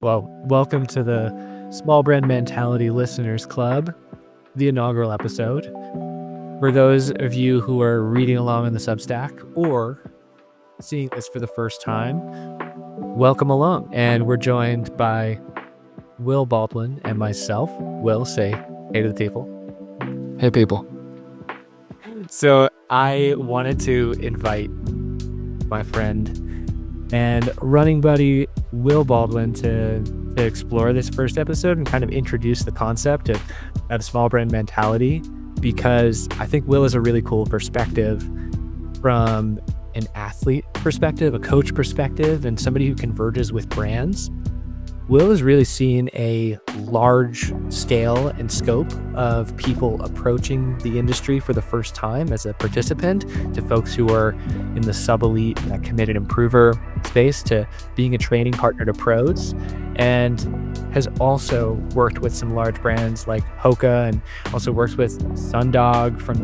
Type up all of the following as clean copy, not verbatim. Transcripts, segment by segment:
Well, welcome to the Small Brand Mentality Listeners Club, the inaugural episode. For those of you who are reading along in the Substack or seeing this for the first time, welcome along. And we're joined by Will Baldwin and myself. Will, say hey to the people. Hey, people. So I wanted to invite my friend and running buddy Will Baldwin to explore this first episode and kind of introduce the concept of small brand mentality, because I think Will is a really cool perspective from an athlete perspective, a coach perspective, and somebody who converges with brands. Will has really seen a large scale and scope of people approaching the industry for the first time as a participant, to folks who are in the sub-elite, committed improver space, to being a training partner to pros, and has also worked with some large brands like HOKA, and also works with Sundog from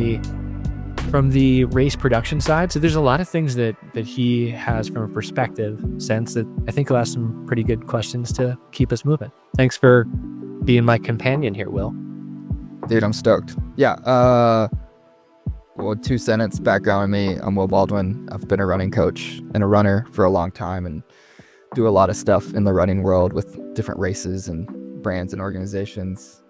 the race production side. So there's a lot of things that he has from a perspective sense that I think will ask some pretty good questions to keep us moving. Thanks for being my companion here, Will. Dude, I'm stoked. Yeah. Well, 2-sentence background on me. I'm Will Baldwin. I've been a running coach and a runner for a long time and do a lot of stuff in the running world with different races and brands and organizations.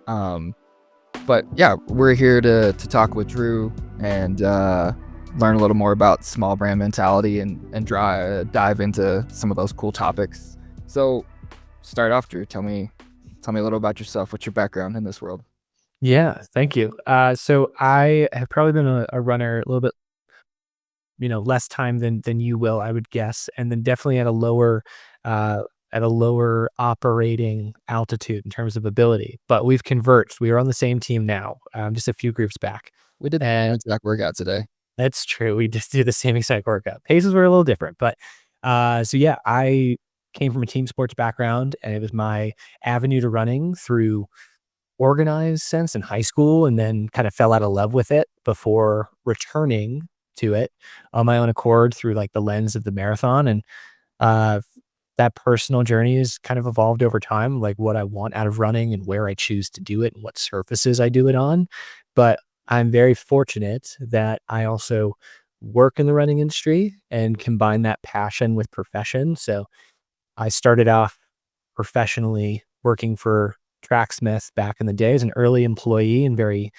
But yeah, we're here to talk with Drew and learn a little more about small brand mentality and dive into some of those cool topics. So start off, Drew. Tell me a little about yourself. What's your background in this world? Yeah, thank you. So I have probably been a runner a little bit, less time than you will, I would guess, and then definitely at a lower operating altitude in terms of ability. But we've converged. We are on the same team now, just a few groups back. We did the exact workout today. That's true. We just did the same exact workout. Paces were a little different, but so yeah, I came from a team sports background, and it was my avenue to running through organized sense in high school, and then kind of fell out of love with it before returning to it on my own accord through like the lens of the marathon. And that personal journey has kind of evolved over time, like what I want out of running and where I choose to do it and what surfaces I do it on. But I'm very fortunate that I also work in the running industry and combine that passion with profession. So I started off professionally working for Tracksmith back in the day as an early employee, and very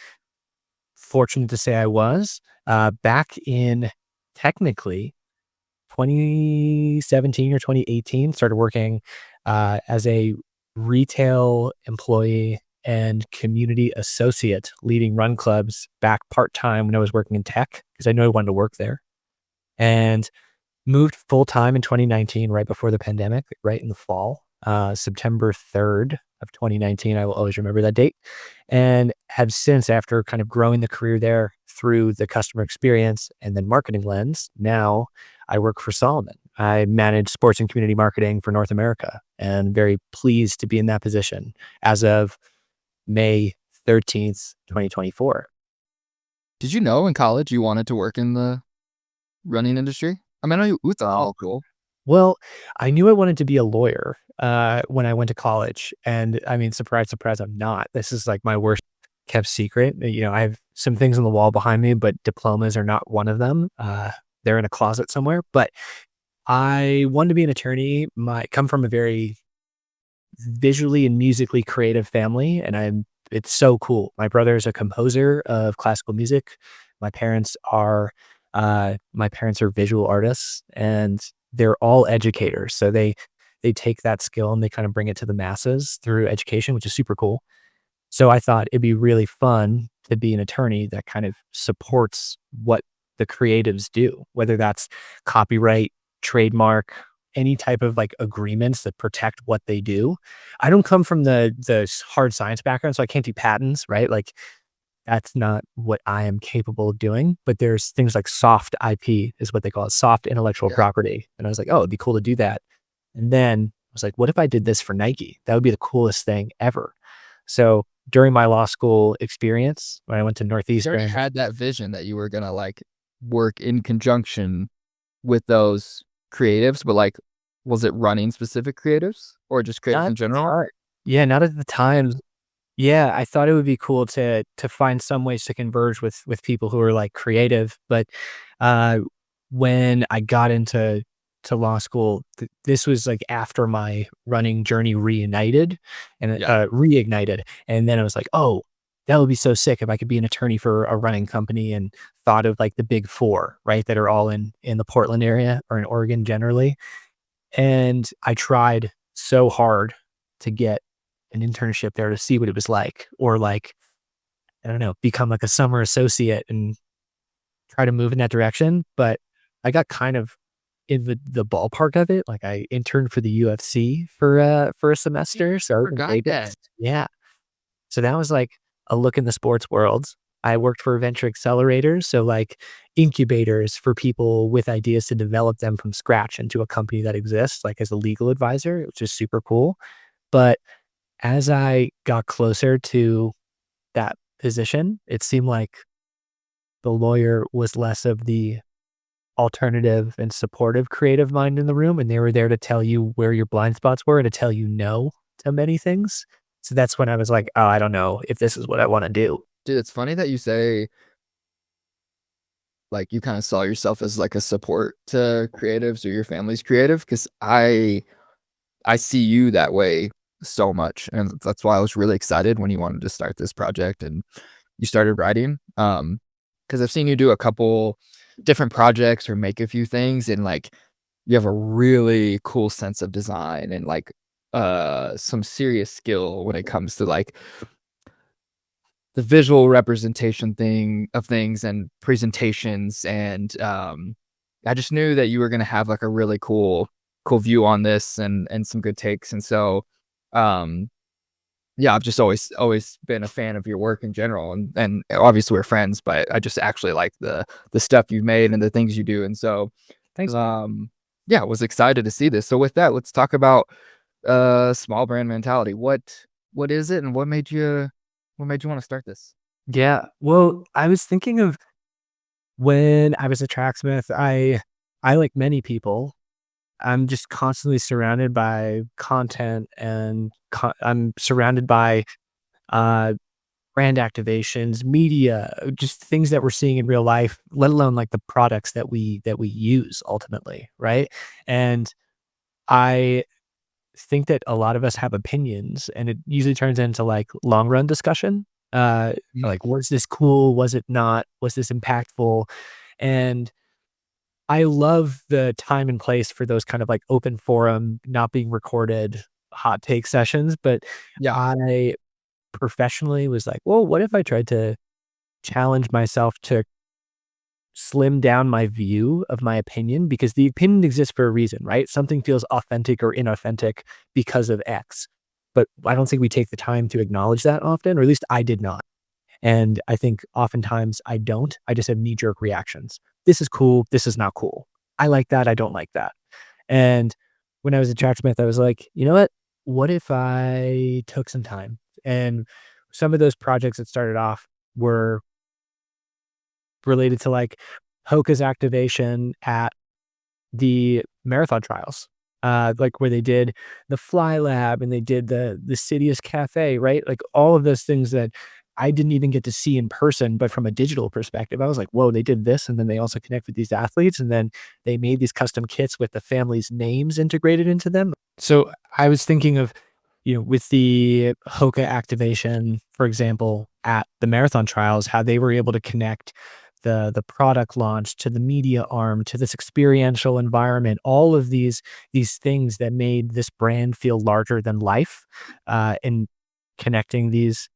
fortunate to say I was back in technically 2017 or 2018, started working as a retail employee and community associate, leading run clubs back part-time when I was working in tech, because I knew I wanted to work there, and moved full-time in 2019, right before the pandemic, right in the fall, September 3rd of 2019. I will always remember that date, and have since, after kind of growing the career there through the customer experience and then marketing lens, now I work for Salomon. I manage sports and community marketing for North America, and very pleased to be in that position as of May 13th, 2024. Did you know in college you wanted to work in the running industry? I mean, I know it's all cool. Well, I knew I wanted to be a lawyer when I went to college. And I mean, surprise, surprise, I'm not. This is like my worst kept secret. I have some things on the wall behind me, but diplomas are not one of them. They're in a closet somewhere. But I wanted to be an attorney. I come from a very visually and musically creative family, and it's so cool. My brother is a composer of classical music. My parents are visual artists, and they're all educators. So they take that skill and they kind of bring it to the masses through education, which is super cool. So I thought it'd be really fun to be an attorney that kind of supports what the creatives do, whether that's copyright, trademark, any type of like agreements that protect what they do. I don't come from the hard science background, so I can't do patents, right? Like that's not what I am capable of doing. But there's things like soft IP is what they call it, soft intellectual property. And I was like, oh, it'd be cool to do that. And then I was like, what if I did this for Nike? That would be the coolest thing ever. So during my law school experience, when I went to Northeastern, You had that vision that you were going to like work in conjunction with those creatives, but like Was it running specific creatives or just creatives Not in at the general? time. Yeah, not at the time. Yeah, I thought it would be cool to find some ways to converge with people who are, like, creative, but, uh, when I got into law school, this was, like, after my running journey Yeah. reignited, and then I was like, "Oh, that would be so sick if I could be an attorney for a running company," and thought of, like, the Big 4, right, that are all in the Portland area or in Oregon generally, and I tried so hard to get an internship there to see what it was like, or like, I don't know, become like a summer associate and try to move in that direction. But I got kind of in the ballpark of it. Like I interned for the UFC for a semester. So I was in Forgot Vegas. that. Yeah. So that was like a look in the sports world. I worked for venture accelerators, so like incubators for people with ideas to develop them from scratch into a company that exists, like as a legal advisor, which is super cool. But as I got closer to that position, it seemed like the lawyer was less of the alternative and supportive creative mind in the room, and they were there to tell you where your blind spots were and to tell you no to many things. So that's when I was like, "Oh, I don't know if this is what I wanna do." Dude, it's funny that you say like you kind of saw yourself as like a support to creatives or your family's creative because I see you that way so much, and that's why I was really excited when you wanted to start this project and you started writing. Because I've seen you do a couple different projects or make a few things, and like you have a really cool sense of design and like some serious skill when it comes to like the visual representation thing of things and presentations and I just knew that you were gonna have like a really cool view on this and some good takes. And so um yeah, I've just always been a fan of your work in general, and obviously we're friends, but I just actually like the stuff you've made and the things you do. And so Thanks. yeah, was excited to see this. So with that, let's talk about small brand mentality. What is it and what made you want to start this? Yeah. Well, I was thinking of when I was a tracksmith, like many people, I'm just constantly surrounded by content and I'm surrounded by uh brand activations, media, just things that we're seeing in real life, let alone like the products that we use ultimately, right? And I think that a lot of us have opinions and it usually turns into like long run discussion. Uh like was this cool? Was it not? Was this impactful? And I love the time and place for those kind of like open forum, not being recorded hot take sessions, but Yeah. I professionally was like, well, what if I tried to challenge myself to slim down my view of my opinion? Because the opinion exists for a reason, right? Something feels authentic or inauthentic because of X. But I don't think we take the time to acknowledge that often, or at least I did not. And I think oftentimes I don't. I just have knee jerk reactions. This is cool. This is not cool. I like that. I don't like that. And when I was at Tracksmith, I was like, you know what? What if I took some time? And some of those projects that started off were related to like HOKA's activation at the marathon trials, like where they did the Fly Lab and they did the Sidious Cafe, right? Like all of those things that I didn't even get to see in person, but from a digital perspective, I was like, whoa, they did this. And then they also connect with these athletes. And then they made these custom kits with the family's names integrated into them. So I was thinking of, with the HOKA activation, for example, at the marathon trials, how they were able to connect the product launch to the media arm to this experiential environment, all of these things that made this brand feel larger than life, and connecting these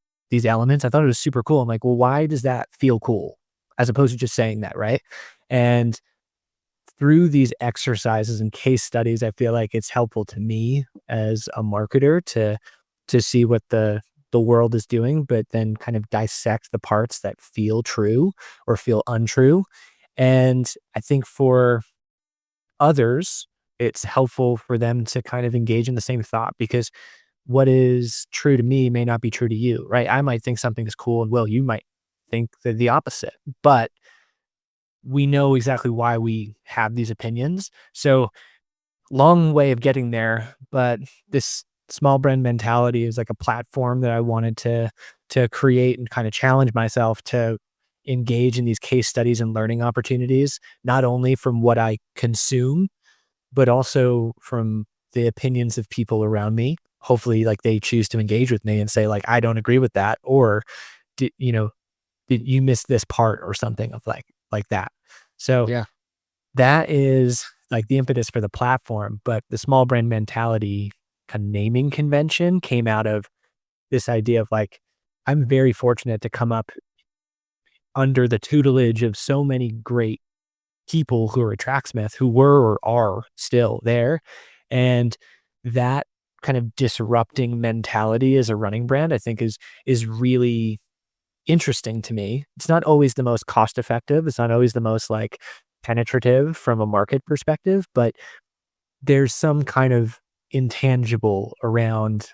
elements. I thought it was super cool. I'm like, well, why does that feel cool? As opposed to just saying that, right? And through these exercises and case studies, I feel like it's helpful to me as a marketer to see what the world is doing, but then kind of dissect the parts that feel true or feel untrue. And I think for others, it's helpful for them to kind of engage in the same thought because what is true to me may not be true to you, right? I might think something is cool and well, you might think the opposite, but we know exactly why we have these opinions. So long way of getting there, but this small brand mentality is like a platform that I wanted to create and kind of challenge myself to engage in these case studies and learning opportunities, not only from what I consume, but also from the opinions of people around me. Hopefully, like they choose to engage with me and say, like, I don't agree with that, or did did you miss this part or something of like that. So Yeah. that is like the impetus for the platform, but the small brand mentality kind of naming convention came out of this idea of like, I'm very fortunate to come up under the tutelage of so many great people who are at Tracksmith who were or are still there. And that kind of disrupting mentality as a running brand, I think is really interesting to me. It's not always the most cost effective. It's not always the most like penetrative from a market perspective, but there's some kind of intangible around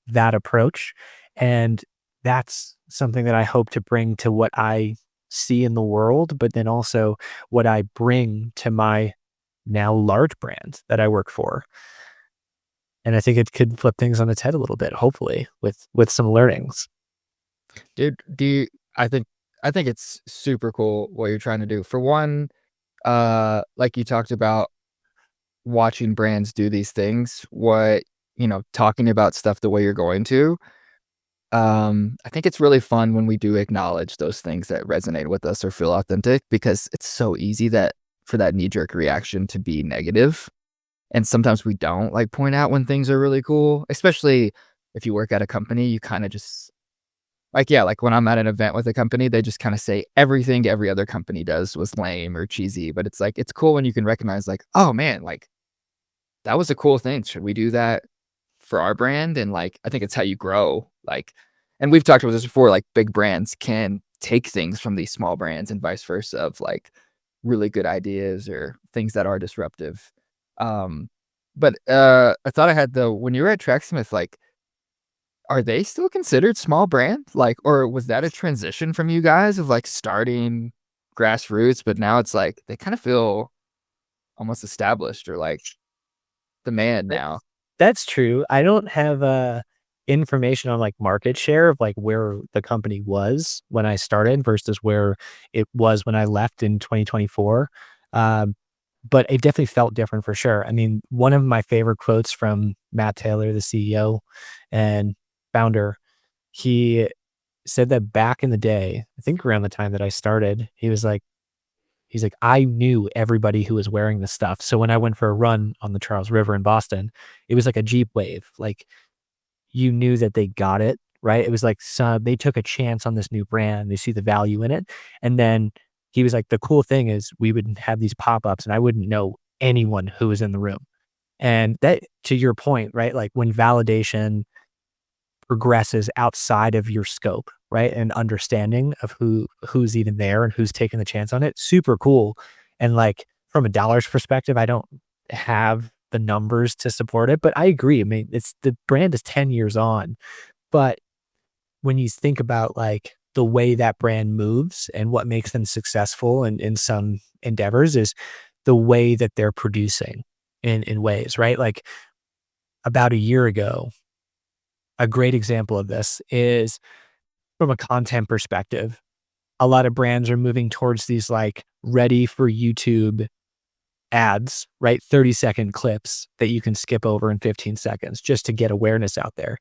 that approach. And that's something that I hope to bring to what I see in the world, but then also what I bring to my now large brand that I work for. And I think it could flip things on its head a little bit, hopefully, with some learnings. Dude, do you I think I think it's super cool what you're trying to do. For one, like you talked about watching brands do these things, talking about stuff the way you're going to. I think it's really fun when we do acknowledge those things that resonate with us or feel authentic because it's so easy that for that knee-jerk reaction to be negative. And sometimes we don't like point out when things are really cool, especially if you work at a company, you kind of just like, yeah, like when I'm at an event with a company, they just kind of say everything every other company does was lame or cheesy. But it's like, it's cool when you can recognize, like, oh man, like that was a cool thing. Should we do that for our brand? And like, I think it's how you grow. Like, and we've talked about this before, like big brands can take things from these small brands and vice versa of like really good ideas or things that are disruptive. Um, but I thought I had when you were at Tracksmith, like, are they still considered small brand? Like, or was that a transition from you guys of like starting grassroots, but now it's like they kind of feel almost established or like the man now? That's true. I don't have, information on, like, market share of, like, where the company was when I started versus where it was when I left in 2024, um, but it definitely felt different for sure. I mean, one of my favorite quotes from Matt Taylor, the CEO and founder, he said that back in the day, I think around the time that I started, he's like, "I knew everybody who was wearing this stuff, so when I went for a run on the Charles River in Boston, it was like a Jeep wave, like, you knew that they got it, right? It was like some they took a chance on this new brand, they see the value in it, and then he was like, "The cool thing is we would have these pop-ups, and I wouldn't know anyone who was in the room." And that to your point, right, like, when validation progresses outside of your scope, right? And understanding of who's even there and who's taking the chance on it, super cool. And like from a dollars perspective, I don't have the numbers to support it, but I agree. I mean, it's the brand is 10 years on, but when you think about like the way that brand moves and what makes them successful in some endeavors is the way that they're producing in ways, right? Like about a year ago, a great example of this is from a content perspective. A lot of brands are moving towards these like ready for YouTube ads, right? 30-second clips that you can skip over in 15 seconds just to get awareness out there.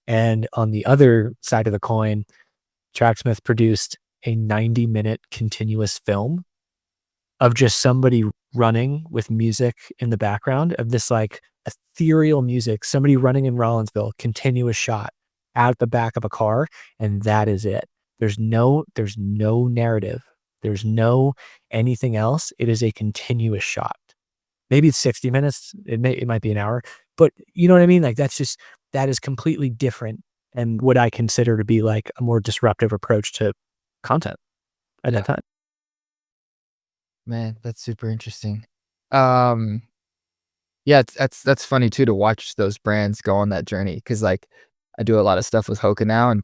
And on the other side of the coin, Tracksmith produced a 90-minute continuous film of just somebody running with music in the background of this like ethereal music, somebody running in Rollinsville, continuous shot out the back of a car, and that is it. There's no narrative. There's no anything else. It is a continuous shot. Maybe it's 60 minutes. It might be an hour, but you know what I mean? Like that is completely different and what I consider to be like a more disruptive approach to content at that Yeah, time. man, that's super interesting. Um, yeah, that's funny too to watch those brands go on that journey because like I do a lot of stuff with HOKA now, and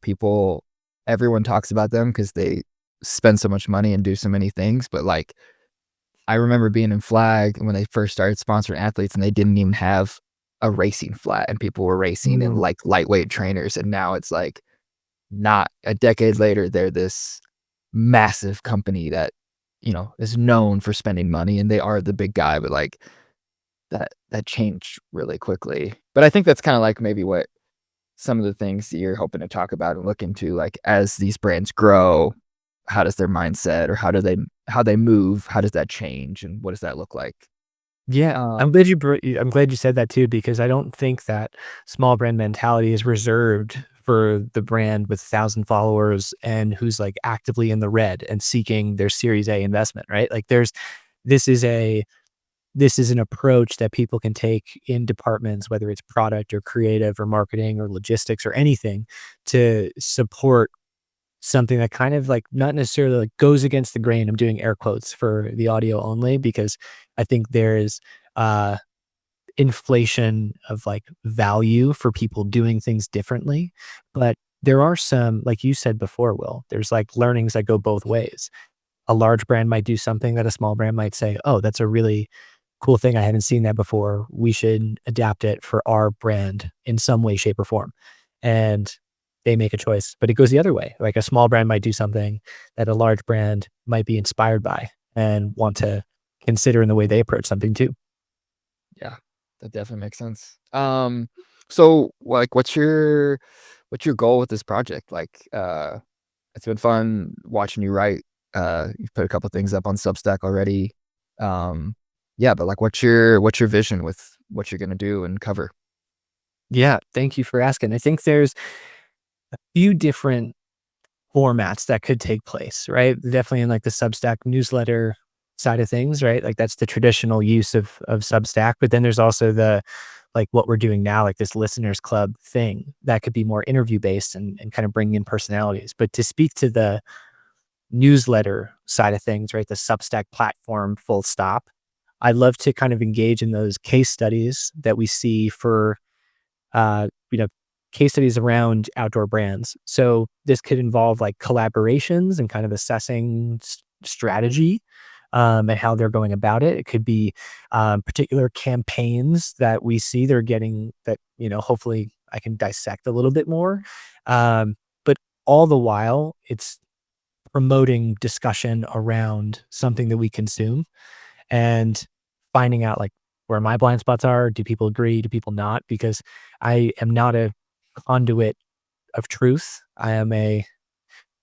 everyone talks about them because they spend so much money and do so many things, but like I remember being in flag when they first started sponsoring athletes and they didn't even have a racing flat and people were racing in Mm. like lightweight trainers. And now it's like not a decade later, they're this massive company that, is known for spending money and they are the big guy, but like that changed really quickly. But I think that's kind of like maybe what some of the things that you're hoping to talk about and look into, like as these brands grow, how does their mindset or how they move, how does that change and what does that look like? Yeah, Uh, I'm glad you said that too, because I don't think that small brand mentality is reserved for the brand with 1,000 followers and who's, like, actively in the red and seeking their Series A investment, right? Like, this is a this is an approach that people can take in departments, whether it's product or creative or marketing or logistics or anything, to support something that kind of, like, not necessarily, like, goes against the grain. I'm doing air quotes for the audio only because I think there's, uh inflation of, like, value for people doing things differently, but there are some, like you said before, Will, there's, like, learnings that go both ways. A large brand might do something that a small brand might say, "Oh, that's a really cool thing. I hadn't seen that before. We should adapt it for our brand in some way, shape, or form." And they make a choice, but it goes the other way. Like, a small brand might do something that a large brand might be inspired by and want to consider in the way they approach something too. yeah, that definitely makes sense. So like what's your goal with this project? Like, it's been fun watching you write. You've put a couple things up on Substack already. Yeah, but like what's your vision with what you're gonna do and cover? Yeah, thank you for asking. I think there's few different formats that could take place, right? Definitely in, like, the Substack newsletter side of things, right? Like, that's the traditional use of Substack, but then there's also the, like, what we're doing now, like this listeners club thing that could be more interview based and kind of bring in personalities. But to speak to the newsletter side of things, right? The Substack platform, full stop. I'd love to kind of engage in those case studies that we see for uh, you know, case studies around outdoor brands. So this could involve, like, collaborations and kind of assessing strategy, and how they're going about it. It could be particular campaigns that we see they're getting that, hopefully I can dissect a little bit more. But all the while, it's promoting discussion around something that we consume and finding out, like, where my blind spots are. Do people agree? Do people not? Because I am not a conduit of truth. I am a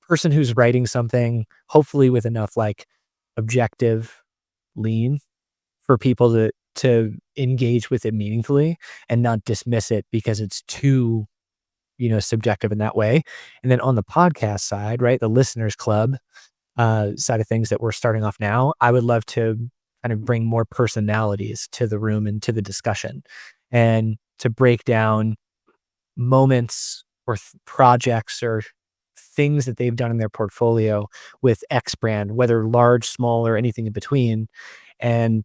person who's writing something, hopefully with enough, like, objective lean for people to engage with it meaningfully and not dismiss it because it's too, subjective in that way. And then on the podcast side, right, the listeners club side of things that we're starting off now, I would love to kind of bring more personalities to the room and to the discussion and to break down moments or projects or things that they've done in their portfolio with X brand, whether large, small, or anything in between, and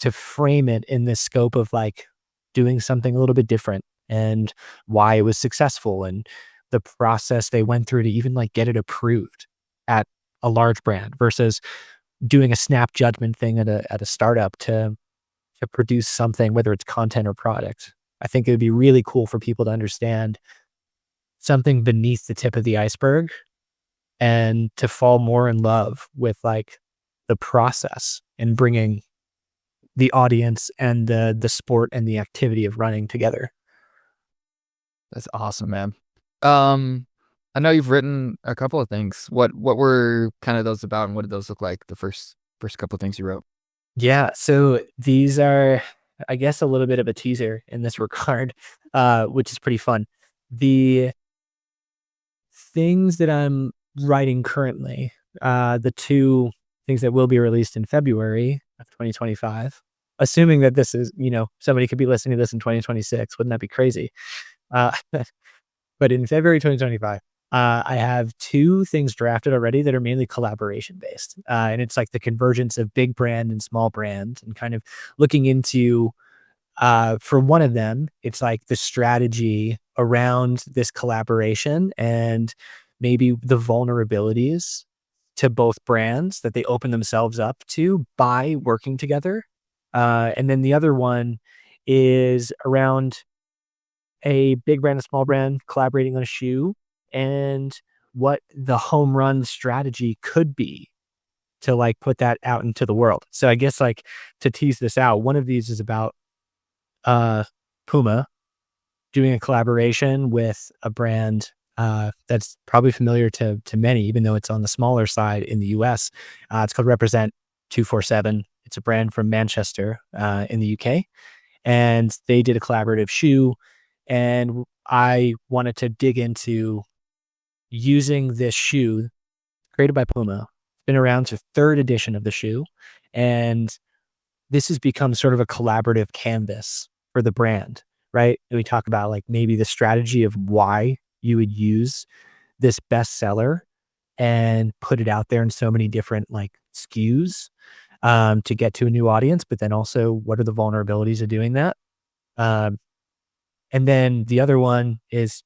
to frame it in the scope of, like, doing something a little bit different and why it was successful and the process they went through to even, like, get it approved at a large brand versus doing a snap judgment thing at a startup to produce something, whether it's content or product. I think it would be really cool for people to understand something beneath the tip of the iceberg and to fall more in love with, like, the process and bringing the audience and the sport and the activity of running together. That's awesome, man. Um, I know you've written a couple of things. What were kind of those about and what did those look like, the first couple of things you wrote? Yeah, so these are, I guess, a little bit of a teaser in this regard, which is pretty fun. The things that I'm writing currently, the 2 things that will be released in February of 2025, assuming that this is, somebody could be listening to this in 2026, wouldn't that be crazy? Uh, but in February 2025, I have 2 things drafted already that are mainly collaboration based, and it's like the convergence of big brand and small brand and kind of looking into for one of them, it's like the strategy around this collaboration and maybe the vulnerabilities to both brands that they open themselves up to by working together. And then the other one is around a big brand, a small brand collaborating on a shoe, and what the home run strategy could be to like put that out into the world. So I guess like to tease this out, one of these is about uh Puma doing a collaboration with a brand that's probably familiar to many, even though it's on the smaller side in the US. It's called Represent 247. It's a brand from Manchester in the UK, and they did a collaborative shoe. And I wanted to dig into using this shoe created by Puma. It's been around to third edition of the shoe, and this has become sort of a collaborative canvas for the brand, right? And we talk about like maybe the strategy of why you would use this bestseller and put it out there in so many different like SKUs to get to a new audience, but then also what are the vulnerabilities of doing that? Um, and then the other one is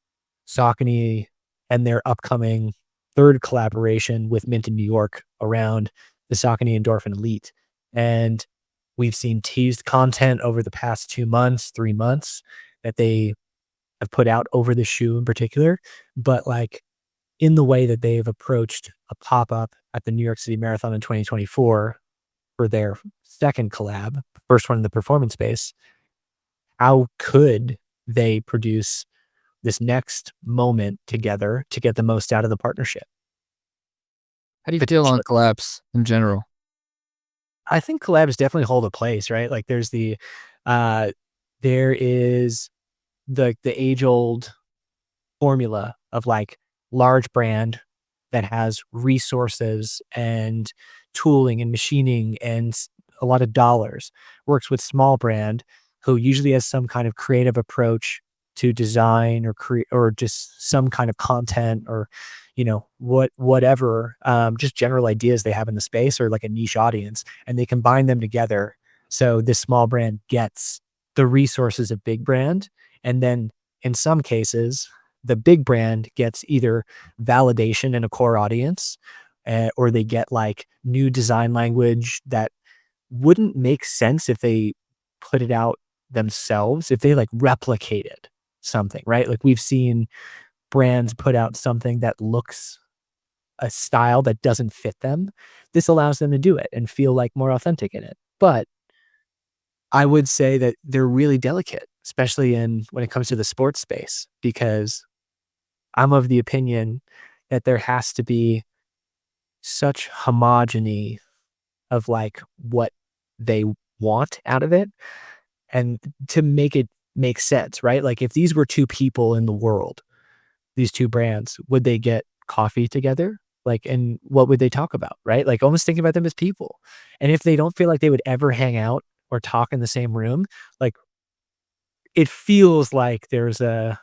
Saucony and their upcoming third collaboration with Mint in New York around the Saucony Endorphin Elite. And we've seen teased content over the past 2 months, 3 months that they have put out over the shoe in particular. But like in the way that they've approached a pop-up at the New York City Marathon in 2024 for their second collab, first one in the performance space, how could they produce this next moment together to get the most out of the partnership? How do you feel on Potentially. collabs in general? I think collabs definitely hold a place, right? Like uh there is the age-old formula of like large brand that has resources and tooling and machining and a lot of dollars works with small brand who usually has some kind of creative approach to design or create or just some kind of content or whatever just general ideas they have in the space or like a niche audience, and they combine them together so this small brand gets the resources of big brand, and then in some cases the big brand gets either validation in a core audience, or they get like new design language that wouldn't make sense if they put it out themselves, if they like replicated something, right? Like we've seen brands put out something that looks a style that doesn't fit them. This allows them to do it and feel like more authentic in it. But I would say that they're really delicate, especially in when it comes to the sports space, because I'm of the opinion that there has to be such homogeny of like what they want out of it and to make it make sense, right? Like if these were two people in the world, these two brands, would they get coffee together? Like, and what would they talk about, right? Like almost thinking about them as people. And if they don't feel like they would ever hang out or talk in the same room, like it feels like Yeah.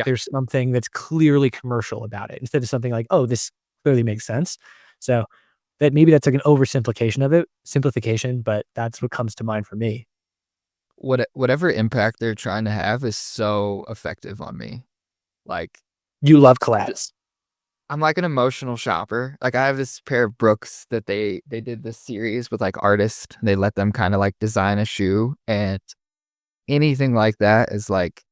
there's something that's clearly commercial about it instead of something like, oh, this clearly makes sense. So that maybe that's like an oversimplification of it, simplification, but that's what comes to mind for me. Whatever impact they're trying to have is so effective on me. Like, You love collabs. I'm like an emotional shopper. Like, I have this pair of Brooks that they did this series with like artists. They let them kind of like design a shoe, and anything like that is like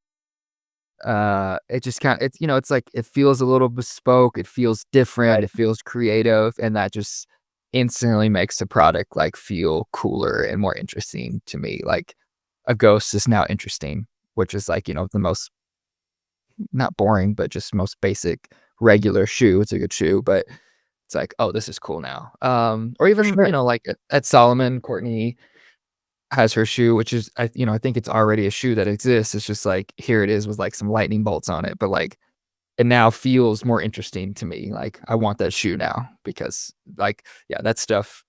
it just kind of it's it's like it feels a little bespoke, it feels different, Right. it feels creative, and that just instantly makes the product like feel cooler and more interesting to me. Like a ghost is now interesting, which is like, the most not boring, but just most basic regular shoe. It's a good shoe, but it's like, oh, this is cool now. Or even, Sure. like at Salomon, Courtney has her shoe, which is I think it's already a shoe that exists. It's just like here it is with like some lightning bolts on it, but like it now feels more interesting to me. Like I want that shoe now because like yeah, that stuff.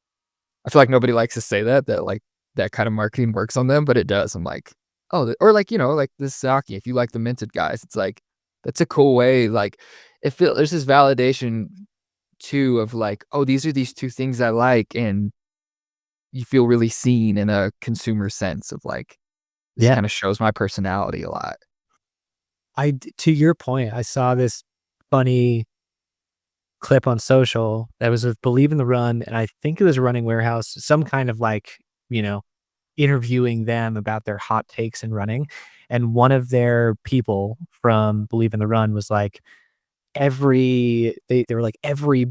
I feel like nobody likes to say that like that kind of marketing works on them, but it does. I'm like, oh, or like like this Saki. If you like the minted guys, it's like that's a cool way. Like there's this validation too of like, oh, these are these two things I like, and you feel really seen in a consumer sense of like, this Yeah. kinda shows my personality a lot. To your point, I saw this funny clip on social that was with Believe in the Run, and I think it was Running Warehouse, some kind of like, you know, interviewing them about their hot takes in running. And one of their people from Believe in the Run was like, they were like, every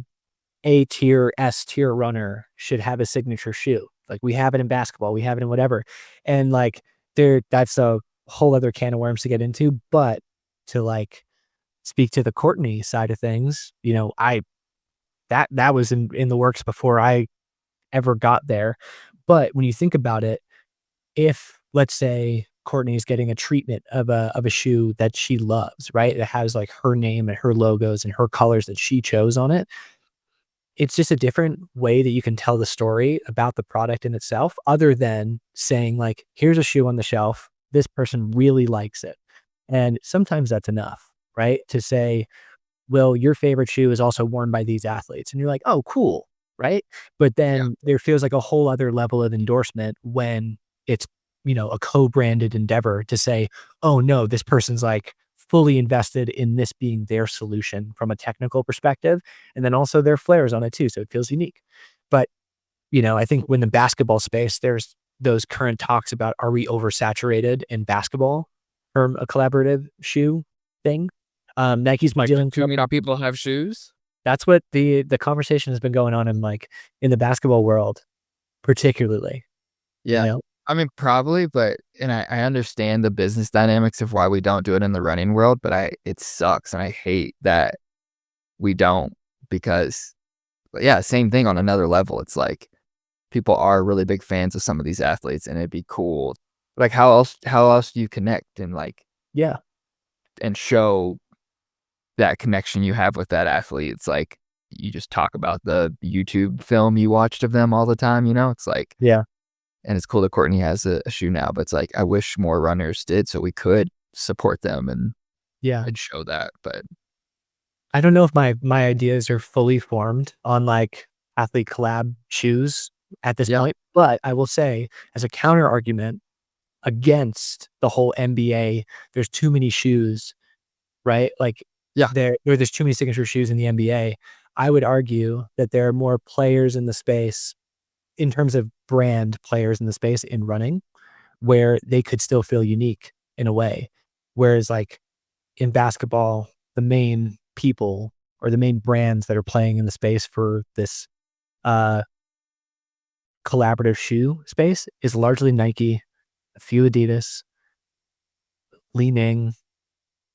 A tier, S tier runner should have a signature shoe. Like we have it in basketball, we have it in whatever. And like that's a whole other can of worms to get into. But to like speak to the Courtney side of things, you know, that was in the works before I ever got there. But when you think about it, if let's say Courtney is getting a treatment of a shoe that she loves, right? It has like her name and her logos and her colors that she chose on it. It's just a different way that you can tell the story about the product in itself, other than saying like, here's a shoe on the shelf. This person really likes it. And sometimes that's enough, right? To say, well, your favorite shoe is also worn by these athletes. And you're like, oh, cool. Right. But Yeah. then there feels like a whole other level of endorsement when it's, you know, a co-branded endeavor to say, oh no, this person's like fully invested in this being their solution from a technical perspective. And then also their flares on it too. So it feels unique. But, you know, I think when the basketball space, there's those current talks about, are we oversaturated in basketball from a collaborative shoe thing? Nike's Like, dealing too many people have shoes? that's what the conversation has been going on in like in the basketball world, particularly. Yeah. You know? I mean, probably, but I understand the business dynamics of why we don't do it in the running world, but it sucks and I hate that we don't because yeah, same thing on another level. It's like people are really big fans of some of these athletes and it'd be cool. Like how else do you connect and like Yeah. and show that connection you have with that athlete? It's like you just talk about the YouTube film you watched of them all the time, you know? It's like Yeah. and it's cool that Courtney has a shoe now, but it's like I wish more runners did so we could support them Yeah. and show that. But I don't know if my ideas are fully formed on like athlete collab shoes at this yeah, point, but I will say as a counter argument against the whole NBA, there's too many shoes, right? Like yeah, there's too many signature shoes in the NBA. I would argue that there are more players in the space in terms of brand players in the space in running where they could still feel unique in a way. Whereas like in basketball, the main people or the main brands that are playing in the space for this uh collaborative shoe space is largely Nike, a few Adidas, Li Ning,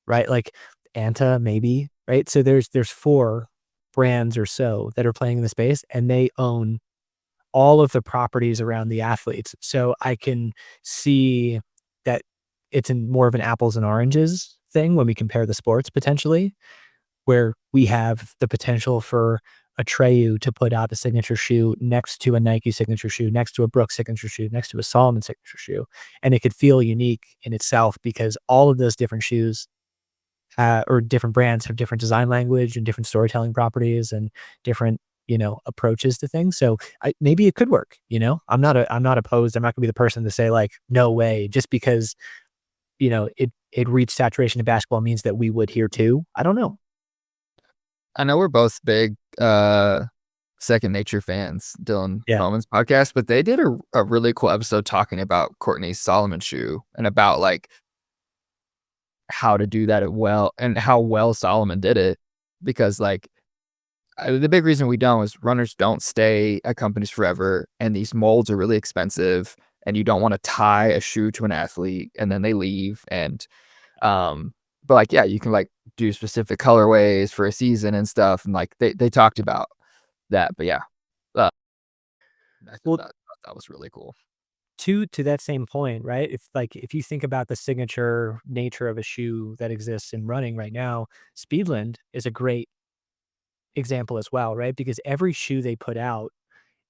right? Like Anta maybe, right? So there's four brands or so that are playing in the space and they own all of the properties around the athletes. So I can see that it's in more of an apples and oranges thing when we compare the sports potentially, where we have the potential for a Treyu to put out a signature shoe next to a Nike signature shoe, next to a Brooks signature shoe, next to a Salomon signature shoe. And it could feel unique in itself because all of those different shoes or different brands have different design language and different storytelling properties and different, you know, approaches to things. So maybe it could work. You know, I'm not opposed. I'm not gonna be the person to say like, no way, just because, you know, it reached saturation in basketball means that we would here too. I don't know. I know we're both big Second Nature fans, Dylan Yeah. Bowman's podcast, but they did a really cool episode talking about Courtney's Salomon shoe and about like how to do that well and how well Salomon did it. Because like the big reason we don't is runners don't stay at companies forever and these molds are really expensive and you don't want to tie a shoe to an athlete and then they leave but like yeah, you can like do specific colorways for a season and stuff and like they talked about that. But yeah, uh, I thought Well, that was really cool. to that same point, right? If you think about the signature nature of a shoe that exists in running right now, Speedland is a great example as well, right? Because every shoe they put out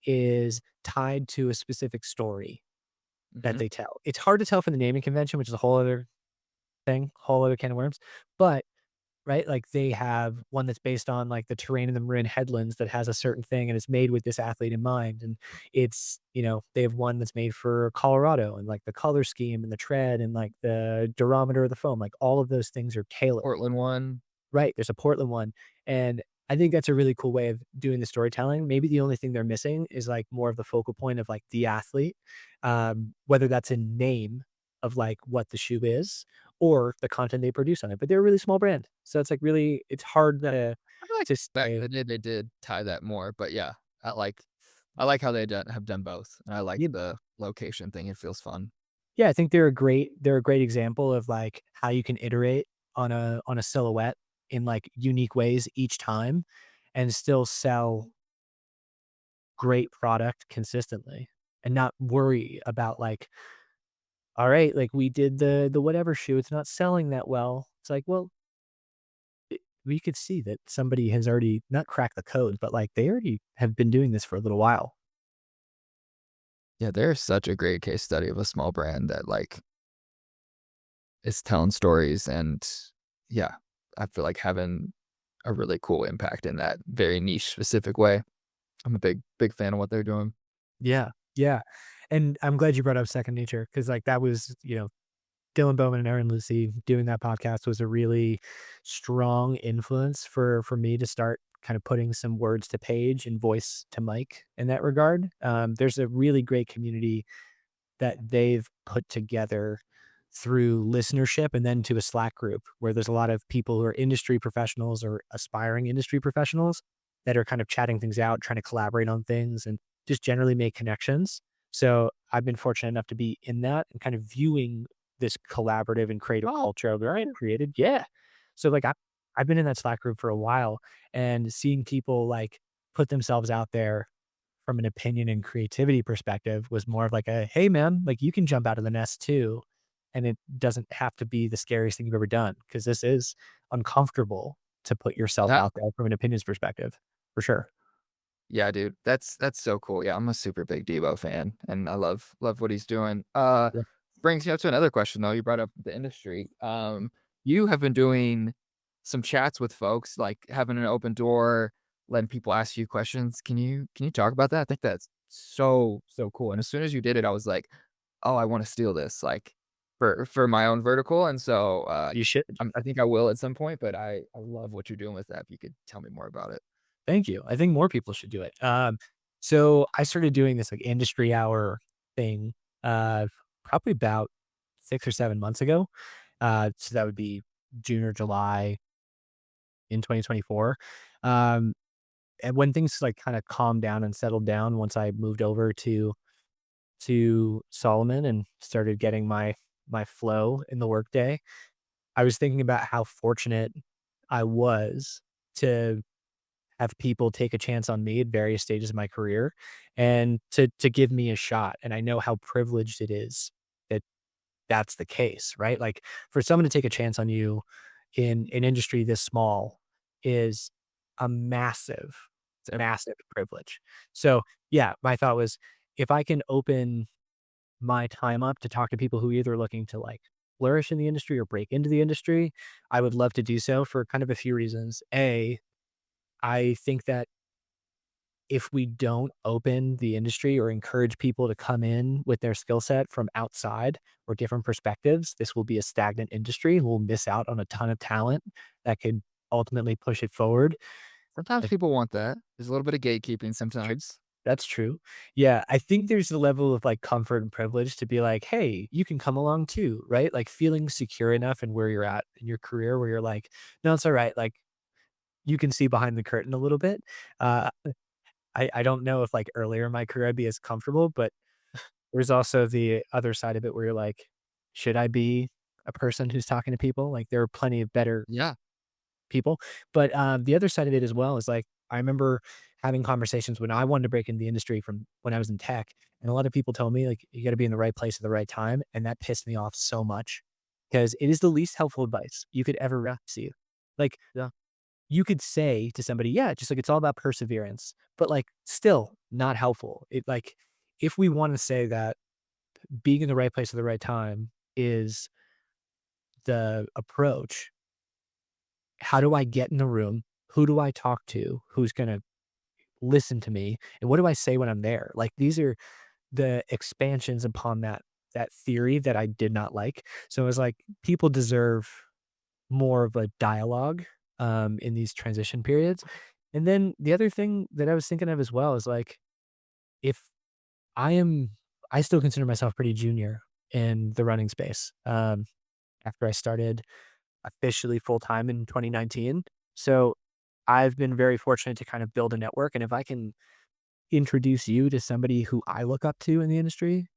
is tied to a specific story that Hmm. they tell. It's hard to tell from the naming convention, which is a whole other thing, whole other can of worms. But right, like they have one that's based on like the terrain in the Marin Headlands that has a certain thing and it's made with this athlete in mind. And it's, you know, they have one that's made for Colorado and like the color scheme and the tread and like the durometer of the foam, like all of those things are tailored. Portland one. Right. There's a Portland one. And I think that's a really cool way of doing the storytelling. Maybe the only thing they're missing is like more of the focal point of like the athlete, whether that's a name of like what the shoe is or the content they produce on it. But they're a really small brand, so it's like really it's hard I feel like to back in say. the day they did tie that more, but yeah, I like I like how they have done both, and I like Yeah, the location thing. It feels fun. yeah, I think they're a great example of like how you can iterate on a silhouette in like unique ways each time, and still sell great product consistently and not worry about like, all right, like we did the whatever shoe, it's not selling that well. It's like, well, we could see that somebody has already not cracked the code, but like they already have been doing this for a little while. Yeah, they're such a great case study of a small brand that like is telling stories and yeah, I feel like having a really cool impact in that very niche specific way. I'm a big fan of what they're doing. Yeah. Yeah. And I'm glad you brought up Second Nature because like that was, Dylan Bowman and Aaron Lucy doing that podcast was a really strong influence for me to start kind of putting some words to page and voice to mic in that regard. There's a really great community that they've put together through listenership and then to a Slack group where there's a lot of people who are industry professionals or aspiring industry professionals that are kind of chatting things out, trying to collaborate on things and just generally make connections. So I've been fortunate enough to be in that and kind of viewing this collaborative and creative culture of I created. Yeah. So like I've been in that Slack group for a while and seeing people like put themselves out there from an opinion and creativity perspective was more of like a, "Hey, man, like, you can jump out of the nest too, and it doesn't have to be the scariest thing you've ever done because this is uncomfortable to put yourself Yeah. out there from an opinions perspective." For sure. Yeah, dude. That's so cool. Yeah, I'm a super big Debo fan and I love what he's doing. Yeah. Brings me up to another question though. You brought up the industry. You have been doing some chats with folks, like having an open door, letting people ask you questions. Can you talk about that? I think that's so cool. And as soon as you did it, I was like, "Oh, I want to steal this like for my own vertical." And so You should. I think I will at some point, but I love what you're doing with that. If you could tell me more about it. Thank you. I think more people should do it. So I started doing this, like, industry hour thing, probably about 6 or 7 months ago. So that would be June or July in 2024. Um and when things like kind of calmed down and settled down once I moved over to Salomon and started getting my flow in the workday, I was thinking about how fortunate I was to have people take a chance on me at various stages of my career and to give me a shot. And I know how privileged it is that that's the case, right? Like for someone to take a chance on you in an industry this small is a massive, massive privilege. So yeah, my thought was if I can open my time up to talk to people who either are looking to like flourish in the industry or break into the industry, I would love to do so for kind of a few reasons. A, I think that if we don't open the industry or encourage people to come in with their skill set from outside or different perspectives, this will be a stagnant industry. We'll miss out on a ton of talent that could ultimately push it forward. Sometimes I people want that. There's a little bit of gatekeeping Tr sometimes. That's true. Yeah, I think there's a level of, like, comfort and privilege to be like, "Hey, you can come along too," right? Like, feeling secure enough in where you're at in your career where you're like, "No, it's alright," like, you can see behind the curtain a little bit. Uh, I don't know if, like, earlier in my career I'd be as comfortable, but there's also the other side of it where you're like, "Should I be a person who's talking to people?" Like, there are plenty of better Yeah. people. But, the other side of it as well is, like, I remember having conversations when I wanted to break into the industry from when I was in tech, and a lot of people told me, like, "You gotta be in the right place at the right time," and that pissed me off so much because it is the least helpful advice you could ever receive. Like, Yeah. you could say to somebody, "Yeah, just, like, it's all about perseverance," but, like, still not helpful. Like, if we wanna say that being in the right place at the right time is the approach, how do I get in the room? Who do I talk to? Who's gonna listen to me? And what do I say when I'm there? Like, these are the expansions upon that theory that I did not like. So, it was like, people deserve more of a dialogue, in these transition periods. And then the other thing that I was thinking of as well is like, if I am, I still consider myself pretty junior in the running space. After I started officially full time in 2019. So I've been very fortunate to kind of build a network. And if I can introduce you to somebody who I look up to in the industry,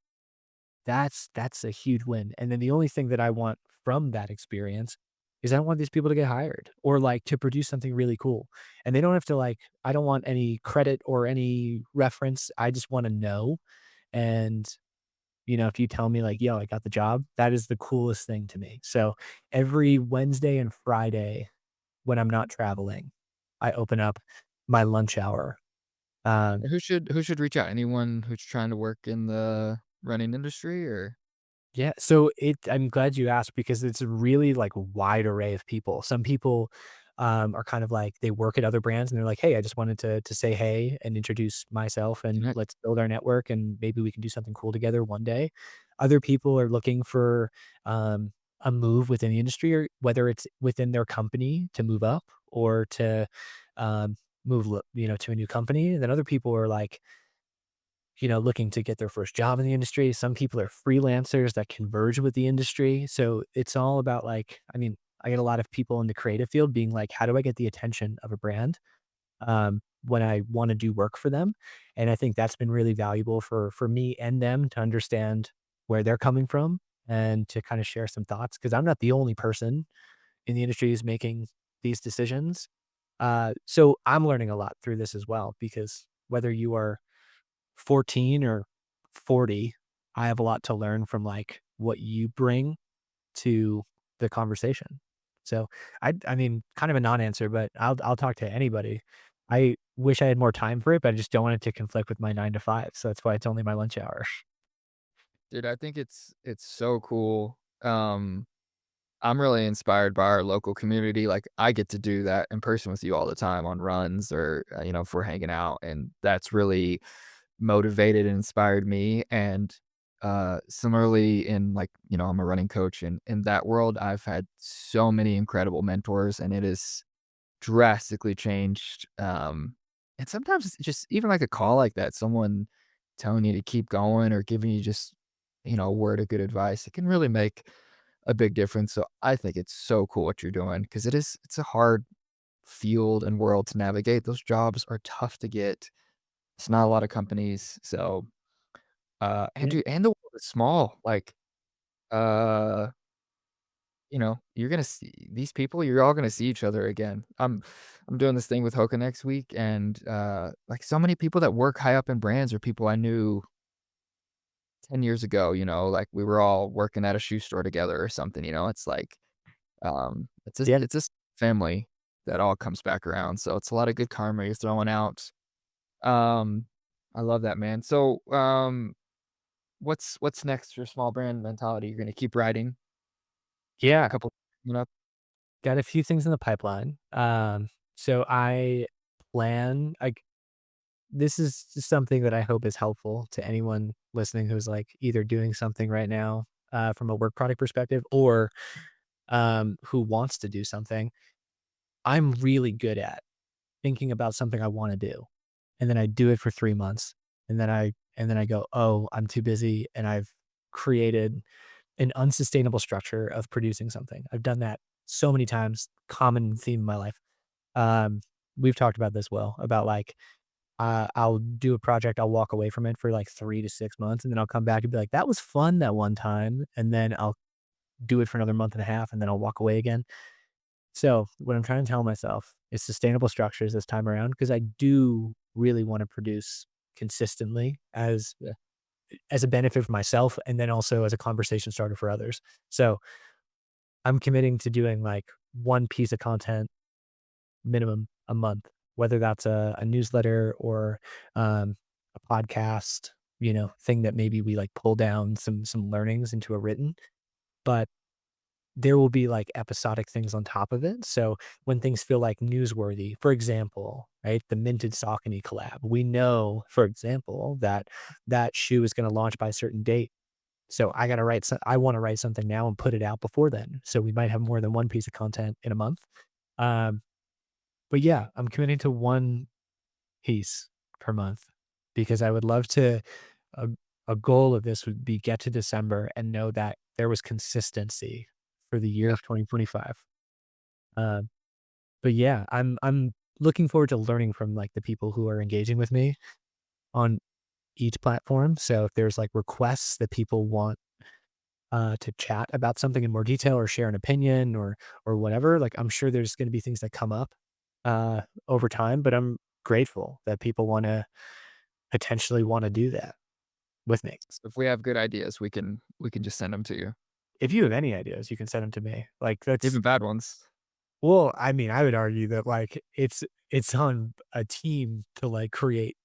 that's a huge win. And then the only thing that I want from that experience is I want these people to get hired or like to produce something really cool. And they don't have to like, I don't want any credit or any reference. I just want to know. And if you tell me like, yo, I got the job, that is the coolest thing to me. So every Wednesday and Friday when I'm not traveling, I open up my lunch hour. Um, Who should reach out? Anyone who's trying to work in the running industry or Yeah, so I'm glad you asked because it's a really like wide array of people. Some people are kind of like they work at other brands and they're like, "Hey, I just wanted to say hey and introduce myself and connect? let's build our network and maybe we can do something cool together one day." Other people are looking for a move within the industry, or whether it's within their company to move up or to um, to a new company. And then other people are like looking to get their first job in the industry. Some people are freelancers that converge with the industry. So it's all about like, I mean, I get a lot of people in the creative field being like, how do I get the attention of a brand when I want to do work for them? And I think that's been really valuable for me and them to understand where they're coming from and to kind of share some thoughts because I'm not the only person in the industry who's making these decisions. So I'm learning a lot through this as well because whether you are 14 or 40, I have a lot to learn from, like, what you bring to the conversation. So, I mean, kind of a non-answer, but I'll talk to anybody. I wish I had more time for it, but I just don't want it to conflict with my 9 to 5, so that's why it's only my lunch hour. Dude, I think it's so cool. I'm really inspired by our local community. Like I get to do that in person with you all the time on runs or if we're hanging out, and that's really motivated and inspired me. And similarly, in like I'm a running coach, and in that world, I've had so many incredible mentors, and it has drastically changed. And sometimes it's just even like a call like that, someone telling you to keep going or giving you just a word of good advice, it can really make a big difference. So I think it's so cool what you're doing because it's a hard field and world to navigate. Those jobs are tough to get. It's not a lot of companies. So and Yeah. dude, and the world is small. Like uh, you're gonna see these people, you're all gonna see each other again. I'm doing this thing with HOKA next week, and like so many people that work high up in brands are people I knew 10 years ago, like we were all working at a shoe store together or something, it's like Yeah. it's this family that all comes back around, so it's a lot of good karma you're throwing out. Um, I love that, man. So, what's next for small brand mentality? You're gonna keep writing a Yeah. couple coming up? Got a few things in the pipeline. So I plan like, this is just something that I hope is helpful to anyone listening who's, like, either doing something right now, from a work product perspective or, who wants to do something. I'm really good at thinking about something I wanna do, and then I do it for 3 months, and then I go, "Oh, I'm too busy," and I've created an unsustainable structure of producing something. I've done that so many times, common theme in my life. Um, we've talked about this well, about, like, I'll do a project, I'll walk away from it for, like, 3 to 6 months, and then I'll come back and be like, "That was fun that one time," and then I'll do it for another month and a half, and then I'll walk away again. So, what I'm trying to tell myself is sustainable structures this time around because I do really wanna produce consistently as a benefit for myself and then also as a conversation starter for others. So, I'm committing to doing, like, 1 piece of content minimum a month, whether that's a newsletter or, um, a podcast, thing that maybe we, like, pull down some learnings into a written, but there will be, like, episodic things on top of it, so when things feel, like, newsworthy, for example, right, the Minted Saucony collab, we know, for example, that that shoe is gonna launch by a certain date, so I wanna write something now and put it out before then, so we might have more than 1 piece of content in a month, um But yeah, I'm committing to one piece per month because I would love to. A, a goal of this would be get to December and know that there was consistency for the year Yeah. of 2025. Uh, but yeah, I'm looking forward to learning from like the people who are engaging with me on each platform. So if there's like requests that people want to chat about something in more detail or share an opinion or whatever, like I'm sure there's going to be things that come up over time. But I'm grateful that people potentially want to do that with me. So if we have good ideas, we can just send them to you. If you have any ideas, you can send them to me. Like that's Even bad ones. well, I mean, I would argue that like it's on a team to like create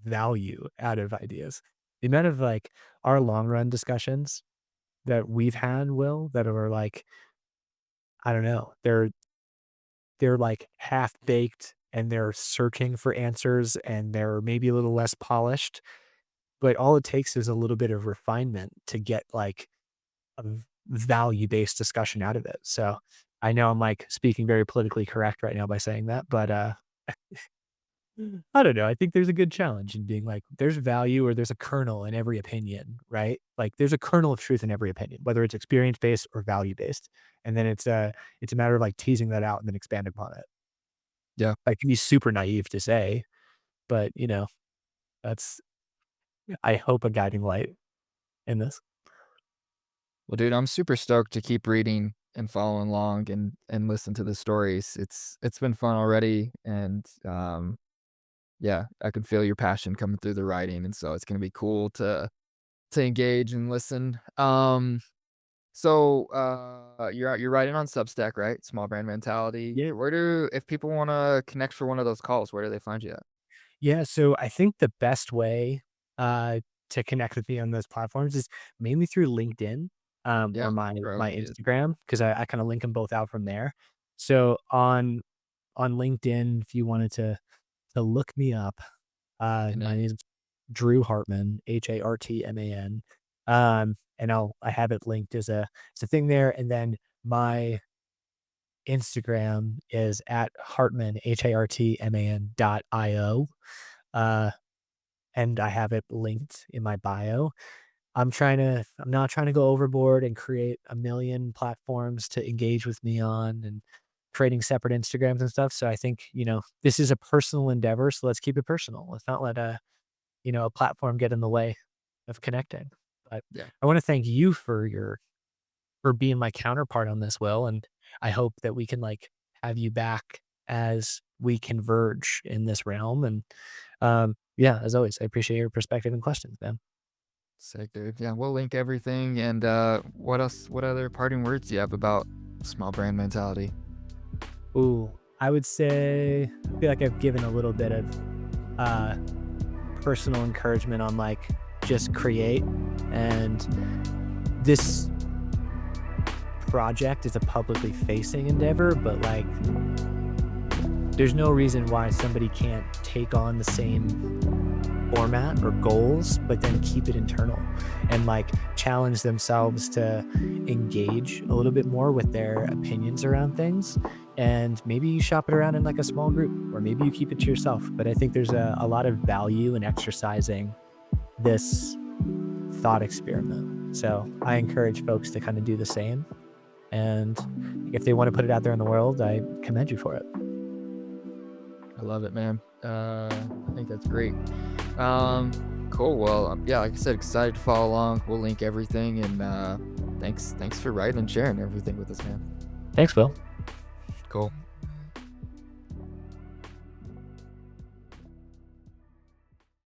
value out of ideas. The amount of like our long run discussions that we've had, Will, that are like, I don't know, they're like half baked and they're searching for answers and they're maybe a little less polished, but all it takes is a little bit of refinement to get like a value based discussion out of it. So I know I'm like speaking very politically correct right now by saying that, but I don't know. I think there's a good challenge in being like, there's value or there's a kernel in every opinion, right? Like there's a kernel of truth in every opinion, whether it's experience based or value based. And then it's a matter of like teasing that out and then expand upon it. Yeah. That can be super naive to say, but that's I hope a guiding light in this. Well, dude, I'm super stoked to keep reading and following along and listen to the stories. It's been fun already, and yeah, I can feel your passion coming through the writing, and so it's gonna be cool to engage and listen. So you're writing on Substack, right? Small brand mentality. Yeah. Where do if people want to connect for one of those calls, where do they find you at? Yeah, so I think the best way, to connect with me on those platforms is mainly through LinkedIn, or Yeah, my bro. Yeah, Instagram, 'cause I kinda link them both out from there. So on LinkedIn, if you wanted to look me up, and my then name's Drew Hartman, Hartman, and I have it linked as a thing there, and then my Instagram is at Hartman, Hartman.io, uh, and I have it linked in my bio. I'm not trying to go overboard and create a million platforms to engage with me on and creating separate Instagrams and stuff. So I think, this is a personal endeavor. So let's keep it personal. Let's not let a platform get in the way of connecting. But yeah. I want to thank you for being my counterpart on this, Will. And I hope that we can like have you back as we converge in this realm. And yeah, as always, I appreciate your perspective and questions, man. Sick, dude. Yeah, we'll link everything. And what else? What other parting words do you have about small brand mentality? Ooh, I would say I feel like I've given a little bit of uh personal encouragement on like just create and this project is a publicly facing endeavor, but like there's no reason why somebody can't take on the same format or goals, but then keep it internal and like challenge themselves to engage a little bit more with their opinions around things. And maybe you shop it around in like a small group, or maybe you keep it to yourself. But I think there's a lot of value in exercising this thought experiment. So I encourage folks to kind of do the same. And if they want to put it out there in the world, I commend you for it. I love it, man. I think that's great. Cool. Well, yeah, like I said, excited to follow along. We'll link everything, and thanks for writing and sharing everything with us, man. Thanks, Will. Cool.